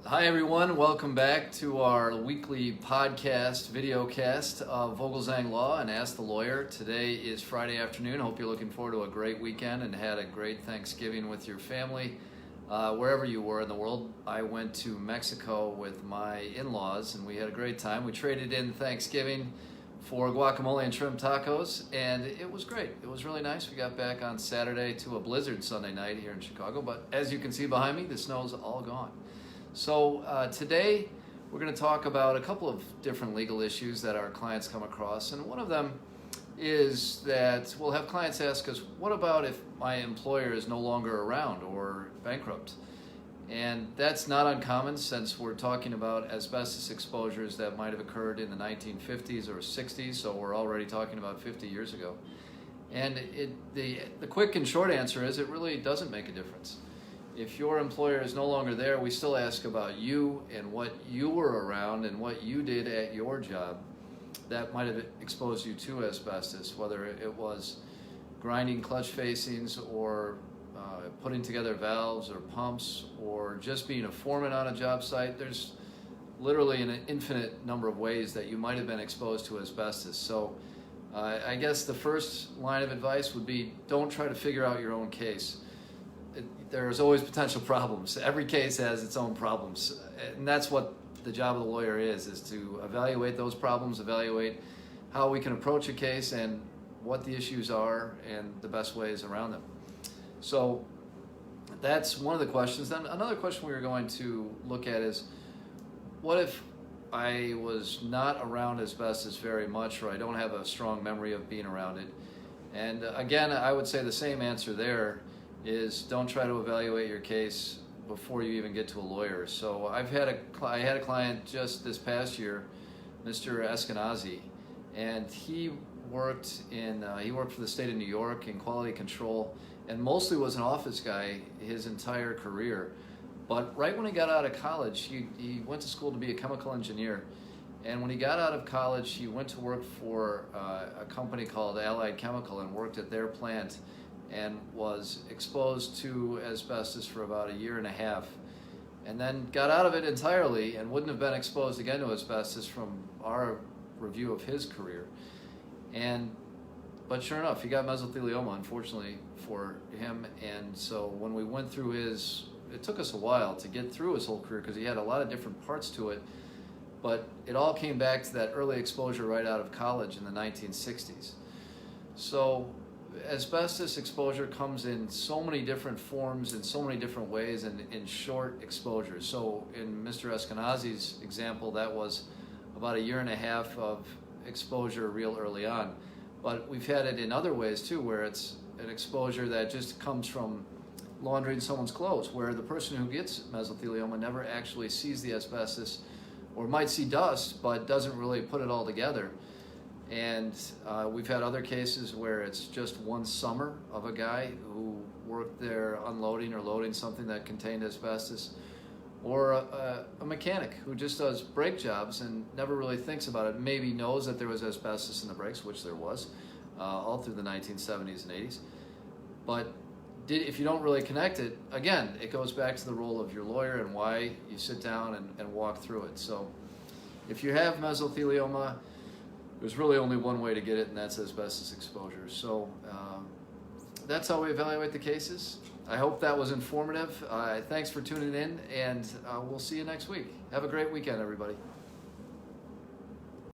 Hi everyone, welcome back to our weekly podcast, video cast of Vogelzang Law and Ask the Lawyer. Today is Friday afternoon. Hope you're looking forward to a great weekend and had a great Thanksgiving with your family. Wherever you were in the world, I went to Mexico with my in-laws and we had a great time. We traded in Thanksgiving for guacamole and shrimp tacos, and it was great. It was really nice. We got back on Saturday to a blizzard Sunday night here in Chicago, but as you can see behind me, the snow's all gone. So today we're going to talk about a couple of different legal issues that our clients come across, and one of them is that we'll have clients ask us, what about if my employer is no longer around or bankrupt? And that's not uncommon since we're talking about asbestos exposures that might have occurred in the 1950s or 60s, so we're already talking about 50 years ago. And the quick and short answer is it really doesn't make a difference. If your employer is no longer there, we still ask about you and what you were around and what you did at your job that might have exposed you to asbestos, whether it was grinding clutch facings or putting together valves or pumps or just being a foreman on a job site. There's literally an infinite number of ways that you might have been exposed to asbestos. So I guess the first line of advice would be don't try to figure out your own case. There's always potential problems. Every case has its own problems, and that's what the job of the lawyer is to evaluate those problems, evaluate how we can approach a case and what the issues are and the best ways around them. So that's one of the questions. Then another question we were going to look at is, what if I was not around asbestos very much, or I don't have a strong memory of being around it? And again, I would say the same answer there is don't try to evaluate your case before you even get to a lawyer. So I had a client just this past year, Mr. Eskenazi, and he worked for the state of New York in quality control and mostly was an office guy his entire career. But right when he got out of college, he went to school to be a chemical engineer. And when he got out of college, he went to work for a company called Allied Chemical and worked at their plant and was exposed to asbestos for about a year and a half, and then got out of it entirely and wouldn't have been exposed again to asbestos from our review of his career. But sure enough, he got mesothelioma, unfortunately for him, and so when we went through it took us a while to get through his whole career because he had a lot of different parts to it, but it all came back to that early exposure right out of college in the 1960s. So asbestos exposure comes in so many different forms, in so many different ways, and in short exposures. So in Mr. Eskenazi's example, that was about a year and a half of exposure real early on. But we've had it in other ways too, where it's an exposure that just comes from laundering someone's clothes, where the person who gets mesothelioma never actually sees the asbestos, or might see dust, but doesn't really put it all together. And we've had other cases where it's just one summer of a guy who worked there unloading or loading something that contained asbestos, or a mechanic who just does brake jobs and never really thinks about it, maybe knows that there was asbestos in the brakes, which there was, all through the 1970s and 80s. But if you don't really connect it, again, it goes back to the role of your lawyer and why you sit down and walk through it. So if you have mesothelioma, there's really only one way to get it, and that's asbestos exposure. So that's how we evaluate the cases. I hope that was informative. Thanks for tuning in, and we'll see you next week. Have a great weekend, everybody.